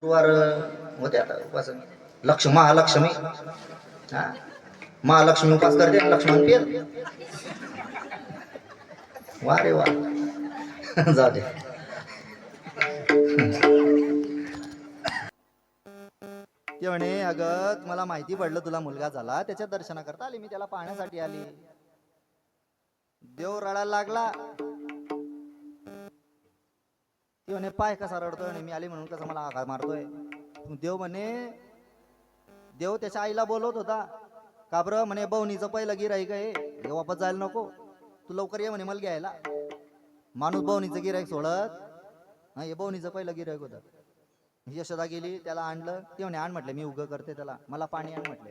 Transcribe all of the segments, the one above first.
गुरुवार होते आता उपास. महालक्ष्मी हा महालक्ष्मी उपास करते लक्ष्मण पीर. वा रे वा. जाऊ दे. ते म्हणे अगं मला माहिती पडलं तुला मुलगा झाला त्याच्या दर्शनाकरता आली मी त्याला पाहण्यासाठी आली. देव रडायला लागला. ती म्हणे पाय कसा रडतोय आणि मी आली म्हणून कसं मला आघात मारतोय. देव म्हणे देव त्याच्या आईला बोलवत होता का बरं म्हणे बवणीचं पहिलं गिराईक आहे हे वापस जायला नको तू लवकर ये म्हणे मला घ्यायला. माणूस बवणीचं गिराईक सोडत हे बवणीचं पहिलं गिराईक होतं. यशोदा गेली त्याला आणलं. ती म्हणे आण म्हटलं मी उगं करते त्याला मला पाणी आण म्हटले.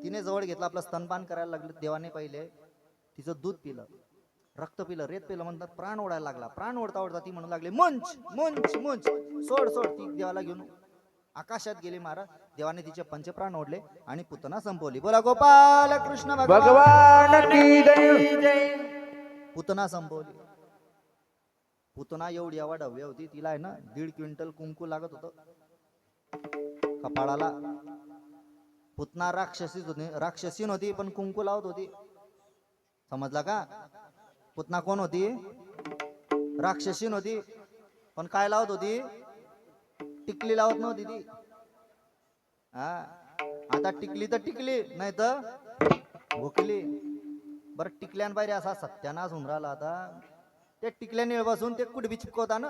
तिने जवळ घेतलं आपलं स्तनपान करायला लागलं. देवाने पहिले तिचं दूध पिलं रक्त पिलं रेत पिलं म्हणतात प्राण ओढायला लागला. प्राण ओढता ओढता ती म्हणू लागली मुंच मुंच मुंच सोड सोड. ती देवाला घेऊन आकाशात गेली महाराज. देवाने तिचे पंचप्राण ओढले आणि पुतना संपवली. बोला गोपाल कृष्ण भगवान की जय. पुतना संपवली. पुतना एवढी अवाढव्य होती तिला आहे ना 1.5 क्विंटल कुंकू लागत होतं कपाळाला. पुतना राक्षसीन होती पण कुंकू लावत होती. समजला का? पुतना कोण होती? राक्षसीन होती पण काय लावत होती? टिकली लावत नव्हती ती. हा आता टिकली तर टिकली नाही तर भुकली. बरं टिकल्यान असा सत्यानाश होऊन राहिला आता. ते टिकल्याने बसून ते कुठे बी चिपकवता ना.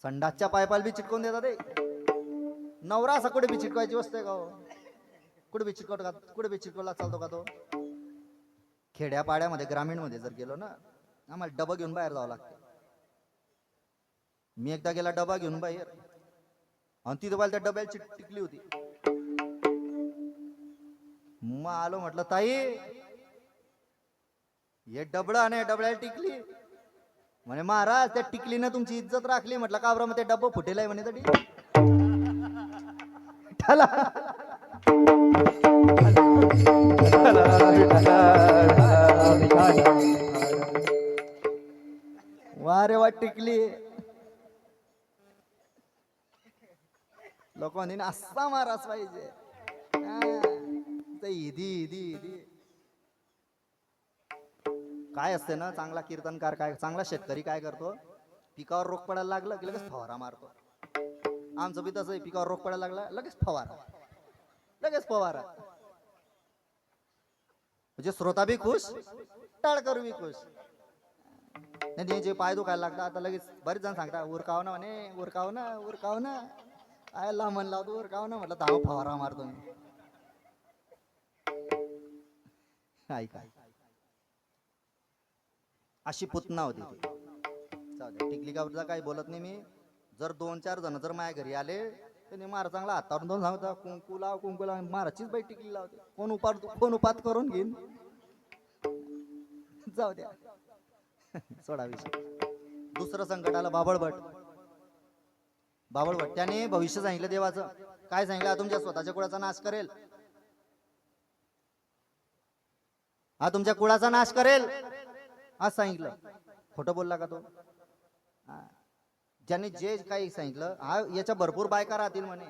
संडासच्या पायपाल बी चिटकवून देतात ते. नवरा असा कुठे बी चिटकवायची वस्तू आहे का? कुठे बी चिटकवत का? कुठे बी चिटकवला चालतो का तो? खेड्यापाड्यामध्ये ग्रामीण मध्ये जर गेलो ना आम्हाला डबा घेऊन बाहेर जावं लागतं. मी एकदा गेला डबा घेऊन बाहेर आणि तिथं बाहेर त्या डब्याला टिकली होती. मग आलो म्हटलं ताई हे डबडं आणि डबड्याला टिकली म्हणे महाराज त्या टिकलीनं तुमची इज्जत राखली. म्हटलं का बरं मग ते डब्बा फुटेलाय म्हणे तरी. वारे वा टिकली. लोकांनी असा माराच पाहिजे. इदी इदी इदी काय असते ना चांगला कीर्तनकार काय चांगला शेतकरी काय करतो पिकावर रोग पडायला लागला की लगेच फवारा मारतो. आमचं बी तसं पिकावर रोग पडायला लागला लगेच फवारा लगेच फवारा. म्हणजे श्रोता बी खुश टाळकर बी खुश. नाही जे पाय दुखायला लागतात आता लगेच बरेच जण सांगतात उरकाव ना म्हणे उरकाव ना उरकाव ना. आयला म्हणला होतो उरकाव ना म्हटलं धाव फवारा मारतो मी. ऐका अशी पुतना होती ती. टिकली कावरचा काही बोलत नाही मी. जर 2-4 जण जर माझ्या घरी आले तर मारा चांगला हातावरून दोन सांगता कुंकू लाव माराचीच बाई टिकली लावते. कोण उपात करून घेईन. जाऊ द्या सोडा विषय. दुसरं संकट आलं बाबळभट. त्याने भविष्य सांगितलं देवाचं. काय सांगितलं? तुमच्या स्वतःच्या कुळाचा नाश करेल. हा तुमच्या कुळाचा नाश करेल आज सांगितलं. खोटं बोलला का तो? ज्याने जे काही सांगितलं हा याच्या भरपूर बायका राहतील म्हणे.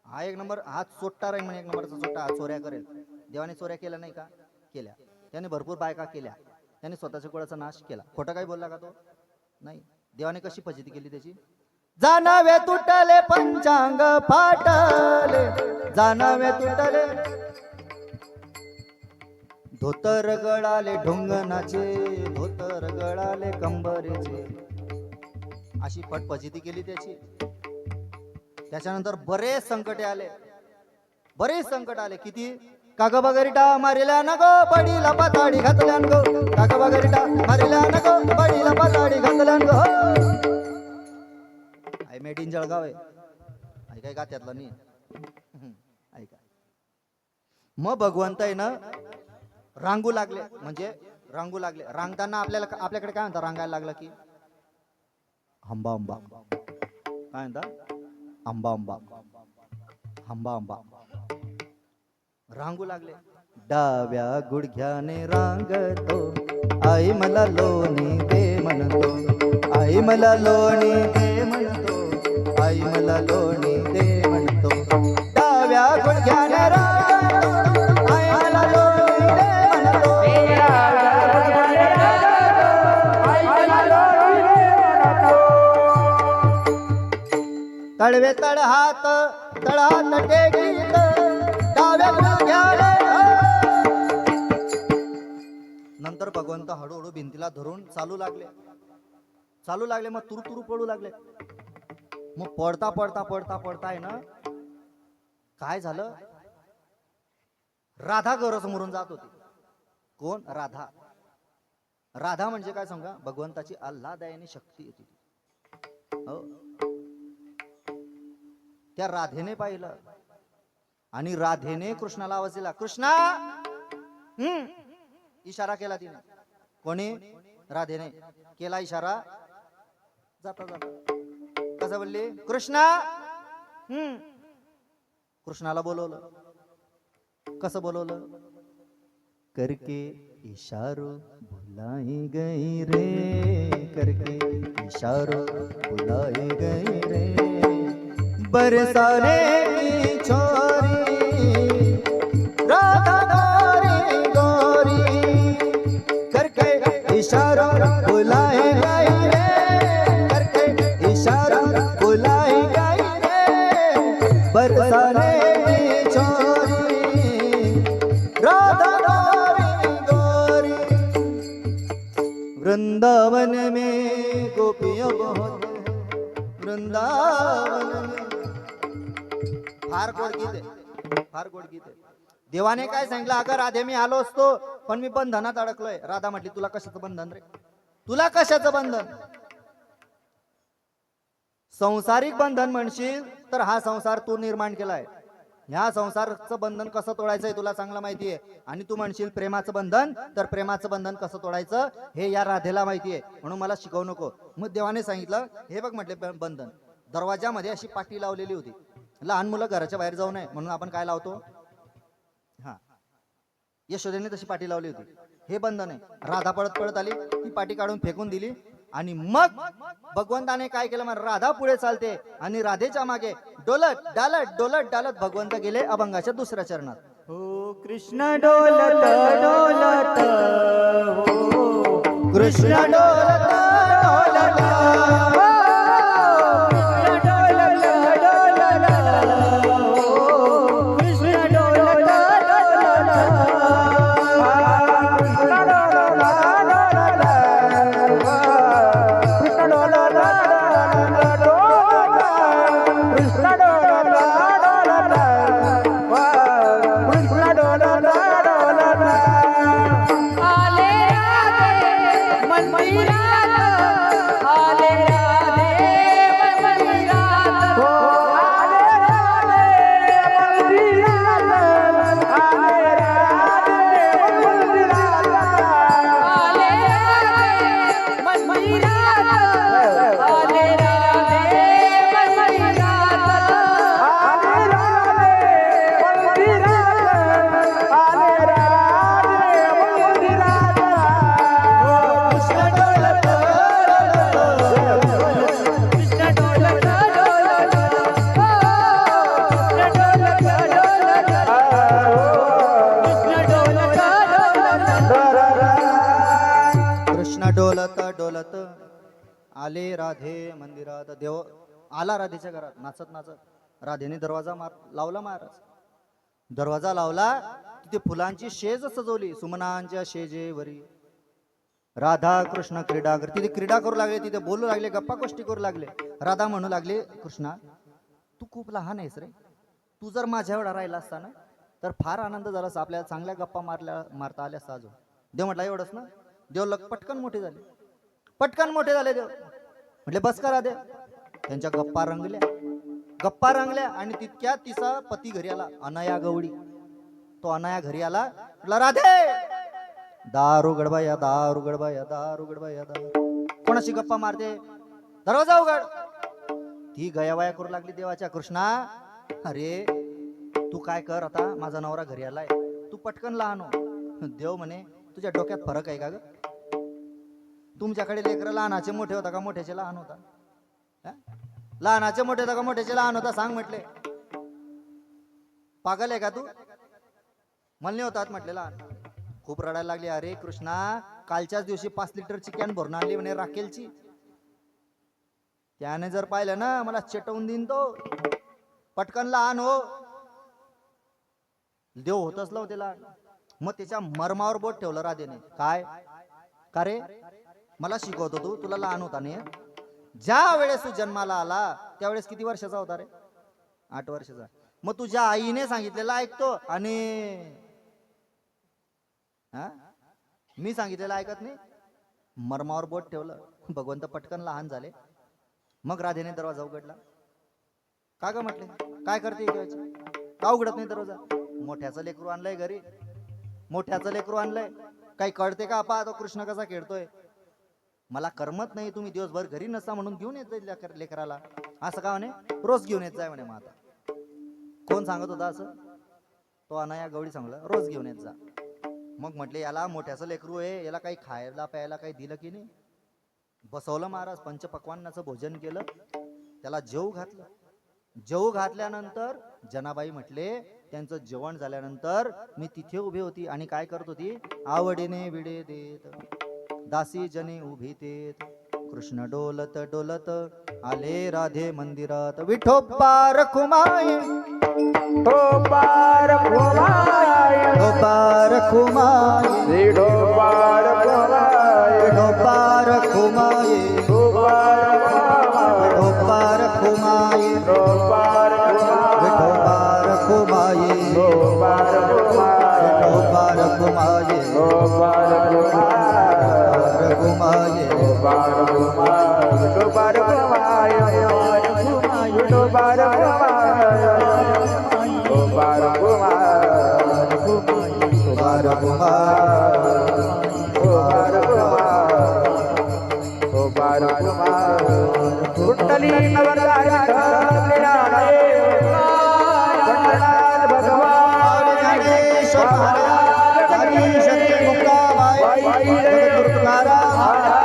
हा एक नंबर हा चोट्टा राहील म्हणे. एक नंबरचा चोट्टा हा चोऱ्या करेल. देवाने चोऱ्या केल्या नाही का? केल्या. त्याने भरपूर बायका केल्या. त्याने स्वतःच्या कुळाचा नाश केला. खोटं काही बोलला का तो? नाही. देवाने कशी फजिती केली त्याची? जाणावे तुटले पंचांग फाटले जाणावे तुटले धोतर गळाले ढोंगणाचे धोतर गळाले कंबरेचे. अशी फजिती केली त्याची. त्याच्यानंतर बरेच संकटे आले. बरेच संकट आले. किती? काग बगरिटा मारिल्या नको बडीला पाताडी घातल्यान गो. काग बगरिटा मारिल्या नको बडीला पाताडी घातल्यान गो. आय मेड इन जळगाव आहे. ऐकाय का त्यातलं नाही ऐका. मग भगवंत आहे ना रांगू लागले. म्हणजे रांगू लागले. रांगताना आपल्याकडे काय म्हणतात रांगायला लागलं की हंबा अंबा. काय म्हणतात? अंबा अंबा हंबा अंबा. रांगू लागले. डाव्या गुडघ्याने रांगतो आई मला लोणी दे म्हणतो आई मला लोणी दे म्हणतो. तळवे तळहात तळहात टेकीत डाव्या गुडघ्याने नंतर भगवंत हळूहळू भिंतीला धरून चालू लागले मग तुरतुरू पडू लागले. मग पडता आहे ना काय झालं, राधा गौरासमोरून जात होती. कोण? राधा. राधा म्हणजे काय सांगा, भगवंताची आल्हादायिनी शक्ती होती. हो, त्या राधेने पाहिलं आणि राधेने कृष्णाला आवाज दिला, कृष्णा. इशारा केला तिने. कोणी? राधेने केला इशारा. जाता कसं बोलली? कृष्णा. कृष्णाला बोलवलं. कसं बोलवलं? करके इशारो बुलाई गई रे, करके इशारो बुलाई गई रे, बरसाने की छोरी राधा गोरी करके इशारो बुलाई गई रे, करके इशारो बुलाई गई रे, बरसाने की छोरी राधा गोरी। वृंदावन में गोपियां बहुत, वृंदावन में फार गोड गीत आहे, फार गोड गीत आहे. देवाने काय सांगितलं? अगं राधे मी आलो असतो पण मी बंधनात अडकलोय. राधा म्हटली तुला कशाचं बंधन रे, तुला कशाचं बंधन? संसारिक बंधन म्हणशील तर हा संसार तू निर्माण केलाय. ह्या संसाराचं बंधन कसं तोडायचंय तुला चांगलं माहिती आहे. आणि तू म्हणशील प्रेमाचं बंधन, तर प्रेमाचं बंधन कसं तोडायचं हे या राधेला माहिती आहे, म्हणून मला शिकवू नको. मग देवाने सांगितलं, हे बघ म्हटले बंधन. दरवाजामध्ये अशी पाटी लावलेली होती. लहान मुलं घराच्या बाहेर जाऊ नये म्हणून आपण काय लावतो? हा, यशोदेने तशी पाटी लावली होती. हे बंधन आहे. राधा पळत आली, ती पाटी काढून फेकून दिली. आणि मग भगवंताने काय केलं? मग राधा पुढे चालते आणि राधेच्या मागे डोलत डालत भगवंत गेले अभंगाच्या दुसऱ्या चरणात. हो कृष्ण डोलत डोलत, हो कृष्ण डोलत डोलत, आले राधे मंदिरात. देव आला राधेच्या घरात नाचत नाचत. राधेने दरवाजा लावला. महाराज दरवाजा लावला, तिथे फुलांची शेज सजवली. सुमनांच्या शेजेवरी राधा कृष्ण क्रीडा करते. तिथे क्रीडा करू लागले, तिथे बोलू लागले, गप्पा गोष्टी करू लागले. राधा म्हणू लागले, कृष्णा तू खूप लहान आहेस रे, तू जर माझ्या एवढा राहिला असता ना तर फार आनंद झाला असता, आपल्याला चांगल्या गप्पा मारता आल्या असता. अजून देव म्हटला एवढंच ना? देव पटकन मोठे झाले, पटकन मोठे झाले. देव म्हटले बस करा दे. त्यांच्या गप्पा रंगल्या आणि तितक्या तिचा पती घरी आला, अनया गवडी. तो अनया घरी आला, म्हटला राधे दारू गडबाया, दारू गडबाया, दारू गडबाया, दारू. कोणाशी गप्पा मारते? दरवाजा उघड. ती गयावाया करू लागली देवाच्या. कृष्णा अरे तू काय कर, आता माझा नवरा घरी आलाय, तू पटकन लहान हो. देव म्हणे तुझ्या डोक्यात फरक आहे का ग? तुमच्याकडे लेकरं लहानाचे मोठे होता का मोठ्याचे लहान होता? लहानाचे मोठे होता का मोठ्याचे लहान होता? सांग म्हटले. पागल आहे का तू? म्हणले होतात म्हटले लहान. खूप रडायला लागली. अरे कृष्णा कालच्याच दिवशी 5 लिटरची कॅन भरून आणली म्हणे राखेलची. त्याने जर पाहिलं ना मला चटवून देईन तो. पटकन लहान हो. देव होतच लाव त्याला. मग त्याच्या मर्मावर बोट ठेवलं राधेने. काय का रे मला शिकवतो तू, तुला लहान होता नाही. ज्या वेळेस तू जन्माला आला त्यावेळेस किती वर्षाचा होता रे? 8 वर्षाचा. मग तुझ्या आईने सांगितलेलं ऐकतो आणि हा मी सांगितलेलं ऐकत नाही. मर्मावर बोट ठेवलं. भगवंत पटकन लहान झाले. मग राधेने दरवाजा उघडला. का ग म्हटले काय करते का उघडत नाही दरवाजा? मोठ्याचं लेकरू आणलंय घरी. मोठ्याचं लेकरू आणलंय. काही कळते का आपा तो कृष्ण कसा खेळतोय? मला करमत नाही, तुम्ही दिवसभर घरी नसता म्हणून घेऊन येत लेकराला. असं का म्हणे? रोज घेऊन येत जाय म्हणे. मग आता कोण सांगत होता असं? तो अनाया गवळी सांगला रोज घेऊन येत जा. मग म्हटले याला मोठ्याचं लेकरू आहे, याला काही खायला प्यायला काही दिलं की नाही? बसवलं महाराज. पंचपक्वान्नाचं भोजन केलं. त्याला जेवू घातलं. जेवू घातल्यानंतर जनाबाई म्हटले त्यांचं जेवण झाल्यानंतर मी तिथे उभी होती आणि काय करत होती? आवडीने विडे देत दासी जने उभी देत कृष्ण डोलत डोलत आले राधे मंदिरात. विठोबा रखुमाई विठोबा रखुमाई विठोबा रखुमाई विठोबा रखुमाई विठोबा रखुमाई विठोबा रखुमाई विठोबा विठोबा रखुमाई विठोबा विठोबा रखुमाई विठोबा रखुमाई विठोबा रखुमाई विठोबा कुंडली नवरदारी भगवान गणेश महाराज आदि शक्ती मुक्ताबाई जगद्गुरु तुकाराम महाराज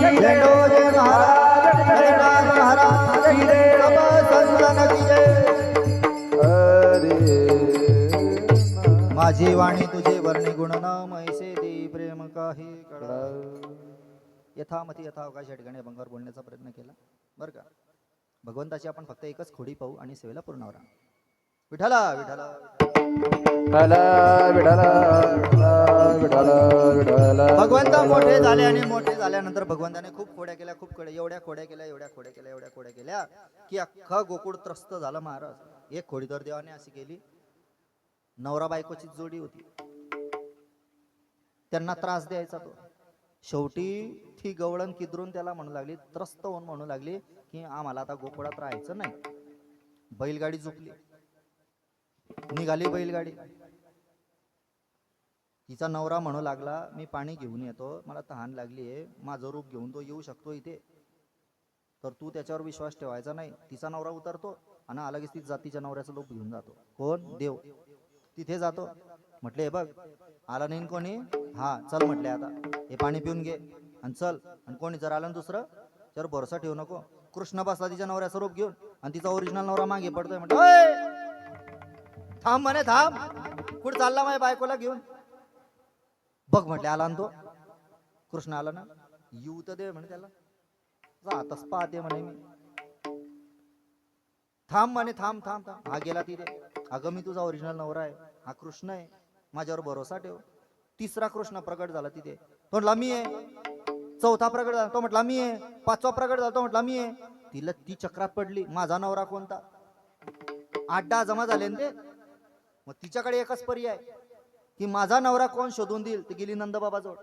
झेंडोरे महाराज हरिनाथ महाराज की जय. सब संतन की जय. माझी वाणी तुझे वर्णी गुणनाम ऐसे दे प्रेम काही कळा. यथामती यथावकाश या ठिकाणी अभंगावर बोलण्याचा प्रयत्न केला बरं का. भगवंताची आपण फक्त एकच खोडी पाहू आणि सेवेला पूर्ण राहा. विठ्ठला विठ्ठला भगवंत मोठे झाले आणि मोठे झाल्यानंतर भगवंताने खूप खोड्या केल्या. खूप खोड्या एवढ्या खोड्या केल्या एवढ्या खोड्या केल्या एवढ्या खोड्या केल्या की अख्खा गोकुळ त्रस्त झालं महाराज. एक खोडी तर देवाने अशी केली. नवरा बायकोची जोडी होती. त्यांना त्रास द्यायचा तो. शेवटी ती गवळण किद्रून त्याला म्हणू लागली, त्रस्त होऊन म्हणू लागली की आम्हाला आता गोकुळात राहायचं नाही. बैलगाडी झुकली. निघाली बैलगाडी. तिचा नवरा म्हणू लागला मी पाणी घेऊन येतो, मला तहान लागली आहे, माझं रूप घेऊन तो येऊ शकतो इथे, तर तू त्याच्यावर विश्वास ठेवायचा नाही. तिचा नवरा उतरतो आणि आला की ती जातीच्या नवऱ्याचं रूप घेऊन जातो. कोण? देव. तिथे जातो. म्हटले हे बघ आला नाही कोणी, हा चल म्हटले आता हे पाणी पिऊन घे आणि चल. आणि कोणी जर आलं दुसरं तर भरोसा ठेवू नको. कृष्ण बसला तिच्या नवऱ्याचं रूप घेऊन आणि तिचा ओरिजिनल नवरा मागे पडतोय. म्हटलं थांब म्हणे थांब, कुठं चालला माझ्या बायकोला घेऊन? बघ म्हटले आला ना तो. कृष्ण आला ना, येऊ तर दे म्हणे त्याला, जातच पाहते म्हणे मी. थांब म्हणे थांब थांब थांब. हा गेला तिथे. अगं मी तुझा ओरिजिनल नवरा आहे, हा कृष्ण आहे, माझ्यावर भरोसा ठेव. तिसरा कृष्ण प्रगट झाला तिथे. तो म्हटला मी आहे. चौथा प्रगट झाला तो म्हटला मी आहे. पाचवा प्रगट झाला तो म्हटला मी आहे. तिला ती चक्रात पडली, माझा नवरा कोणता? 8-10 जमा झाले ना ते. मग तिच्याकडे एकच पर्याय की माझा नवरा कोण शोधून देईल. ती गेली नंदबाबा जवळ.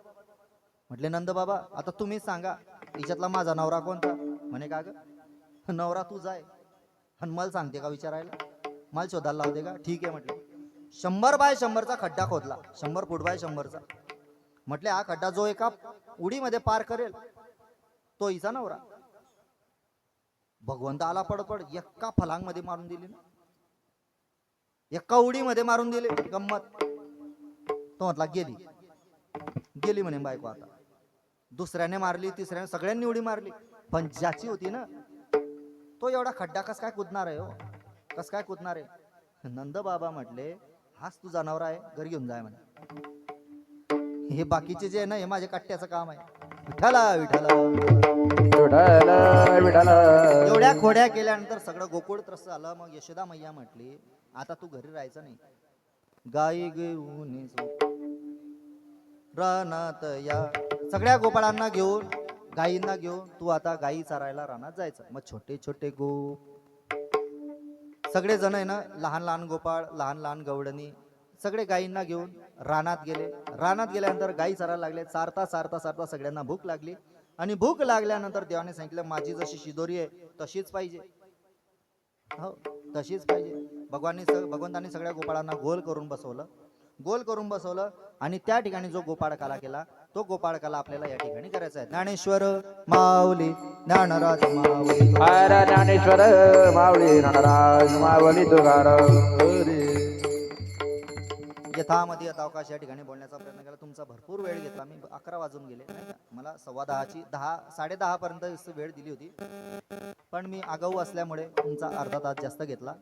म्हटले नंदबाबा आता तुम्हीच सांगा तिच्यातला माझा नवरा कोणता? म्हणे का ग नवरा तुझा आहे आणि मला सांगते का विचारायला? मला शोधायला लावते का? ठीक आहे म्हटले. 100 बाय 100चा खड्डा खोदला. 100 फूट बाय 100चा. म्हटले हा खड्डा जो एका उडीमध्ये पार करेल तो हिचा नवरा. भगवंत आला पडपड, एका फलांग मध्ये मारून दिली ना, एका उडीमध्ये मारून दिले. गंमत. तो म्हटला गेली गेली म्हणे बायको. आता दुसऱ्याने मारली, तिसऱ्याने, सगळ्यांनी उडी मारली, पण ज्याची होती ना तो एवढा खड्डा कस काय कुदणार आहे? हो कस काय कुदणार आहे? नंद बाबा म्हटले हाच तू जनावर आहे, घरी घेऊन जाय म्हणे. हे बाकीचे जे आहे ना हे माझ्या कट्ट्याचं काम आहे. विठ्ठला विठ्ठला. विठ्ठल विठ्ठल एवढ्या खोड्या केल्यानंतर सगळं गोकुळ त्रस्त झालं. मग यशोदा मैया म्हटली आता तू घरी राहायचं नाही, गाई घेऊन रानात या. सगळ्या गोपाळांना घेऊन गायींना घेऊन तू आता गायी चारायला रानात जायचं. मग छोटे छोटे सगळे जण आहे ना, लहान लहान गोपाळ, लहान लहान गवडणी सगळे गायींना घेऊन रानात गेले. रानात गेल्यानंतर गायी चरायला लागले. चारता चारता चारता सगळ्यांना भूक लागली आणि भूक लागल्यानंतर देवाने सांगितलं माझी जशी शिदोरी आहे तशीच पाहिजे. हो तशीच पाहिजे. भगवंतांनी सगळ्या गोपाळांना गोल करून बसवलं. गोल करून बसवलं आणि त्या ठिकाणी जो गोपाळकाला केला तो गोपाळकाला आपल्याला या ठिकाणी करायचा आहे. ज्ञानेश्वर माऊली ज्ञानराज माऊली हर ज्ञानेश्वर माऊली नटराज माऊली तुकाराम. यथामधी यथावकाश या ठिकाणी बोलण्याचा प्रयत्न केला. तुमचा भरपूर वेळ घेतला. मी 11 वाजून गेले नाही का. मला 10:15ची 10 पर्यंत वेळ दिली होती, पण मी आगाऊ असल्यामुळे तुमचा अर्धा तास जास्त घेतला.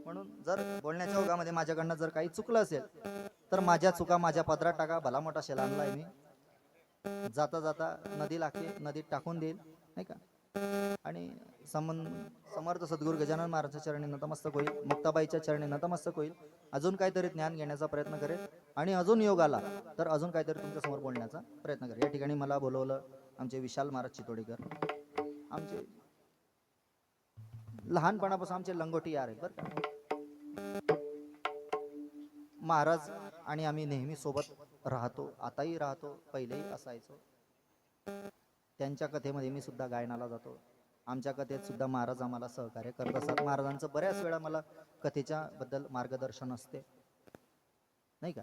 म्हणून जर बोलण्याच्या ओघामध्ये माझ्याकडनं जर काही चुकलं असेल तर माझ्या चुका माझ्या पदरात टाका. भला मोठा शेला आणलाय मी. जाता जाता नदी लागते, नदीत टाकून देईल नाही का. आणि समर्थ सद्गुरू गजानन महाराजच्या चरणी नतमस्तक होईल. मुक्ताबाईच्या चरणी नतमस्तक होईल. अजून काहीतरी ज्ञान घेण्याचा प्रयत्न करेल आणि अजून योग आला तर अजून काहीतरी तुमच्या समोर बोलण्याचा प्रयत्न करेल. या ठिकाणी मला बोलवलं आमचे विशाल महाराज चितोडीकर. आमचे लहानपणापासून आमचे लंगोटी यार आहेत बरं का. महाराज आणि आम्ही नेहमी सोबत राहतो, आताही राहतो, पहिलेही असायचो. त्यांच्या कथेमध्ये मी सुद्धा गायनाला जातो. आमच्या कथेत सुद्धा महाराज आम्हाला सहकार्य करत असतात. महाराजांचं बऱ्याच वेळा मला कथेच्या बद्दल मार्गदर्शन असते नाही का.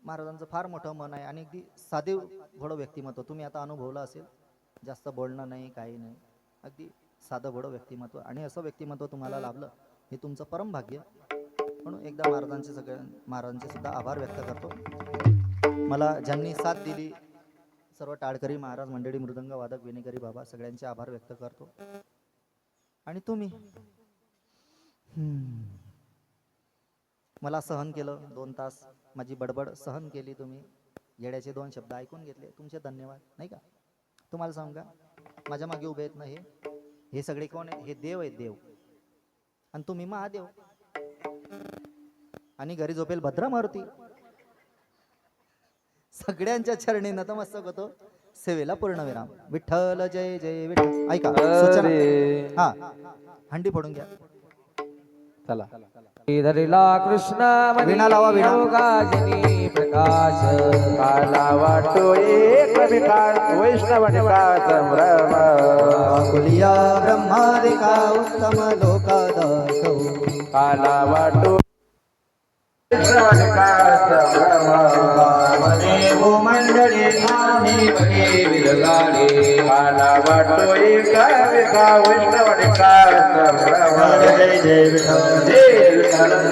महाराजांचं फार मोठं मन आहे आणि अगदी साधे भोळं व्यक्तिमत्व. तुम्ही आता अनुभवलं असेल. जास्त बोलणं नाही, काही नाही, अगदी साधं भोळं व्यक्तिमत्व. आणि असं व्यक्तिमत्व तुम्हाला लाभलं हे तुमचं परम भाग्य. म्हणून एकदा महाराजांचे सुद्धा आभार व्यक्त करतो. मला ज्यांनी साथ दिली सर्व टाळकरी महाराज मंडळी, मृदंग वादक, विनेकरी बाबा सगळ्यांचे आभार व्यक्त करतो. आणि तुम्ही मला सहन केलं 2 तास. माझी बडबड सहन केली तुम्ही. येड्याचे 2 शब्द ऐकून घेतले. तुमचे धन्यवाद नाही का. तुम्हाला सांगा माझ्या मागे उभे आहेत ना हे सगळे कोण आहेत? हे देव आहेत, देव. आणि तुम्ही महादेव. आणि घरी झोपेल भद्रा मारुती. सगळ्यांच्या चरणी नतमस्तक होतो. सेवेला पूर्णविराम. विठ्ठल जय जय विठ्ठल. ऐका सूचना. हा हंडी फोडून घ्या. चला. धरिला कृष्ण वीणा लावा, वीणा. योगाजनी प्रकाश काला वाटो एक विकार वैष्णव निका संभ्रम कुलिया ब्रह्मादिका उत्तम लोकादासो काला वाटो वैष्णव निका संभ्रम देव मंडळी नामी बने विरगाडे काला वाटो एक विकार वैष्णव निका संभ्रम. जय जय विठ्ठल जय विठ्ठल.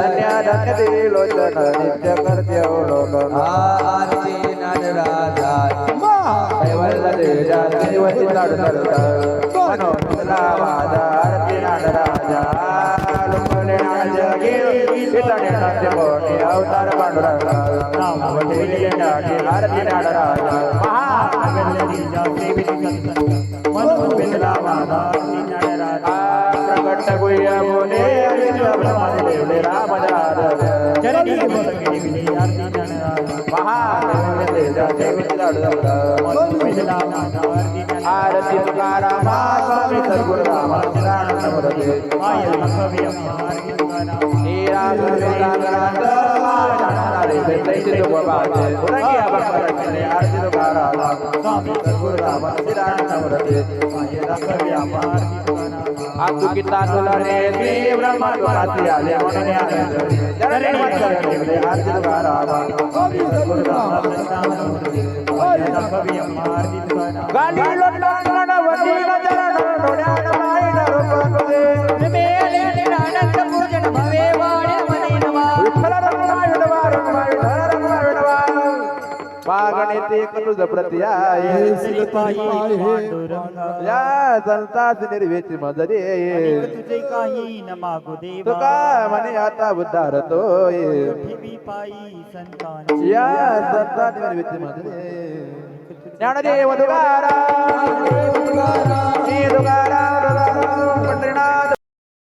नित्य करते लोचन नित्य करते वरदे जाती वती लाडता मनोला वादा आरती नाडराजा लोकले नाजगे इतने नाचे कोणी अवतार पांडुरंगा नामवले नाचे आरती नाडराजा महागल्ली जाती विकंत मनोला वादा आरती नाडराजा प्रकट गुया बोले अरे ब्रह्मदेव राम चरणी बोलके विनी आरती नाडराजा महागल्ली जाती विकंत आरती तुकाराम स्वामी सद्गुरु रामानंद मूर्ती माया कवी हे राम रामनाथ माया रे तो बाबा उरंगी आबाकर आरती तुकाराम स्वामी सद्गुरु रामानंद मूर्ती माया कवी आतु किता तुलने देव ब्रह्मा तुकाती आले म्हणणे आले चरणी मंत्र आरती तुकाराम स्वामी सद्गुरु रामानंद मूर्ती माया कवी आरती तुकाराम गाली लोटण वडी नजर डोळ्यात माईन रूपते मेले आनंद पूजन भवे वाडे मने नवा विठ्ठल रंगमायुडवा पागणे ते कलुज प्रतियाय श्रीपाई पांडुरंगा या संतास निर्वेची मजरे तुझे काही न मागू देवा तुका मने आता उद्धारतोय ठेवी पाई संतान या संतास निर्वेची मजरे ज्ञानदेव तुकाराम पंढरीनाथ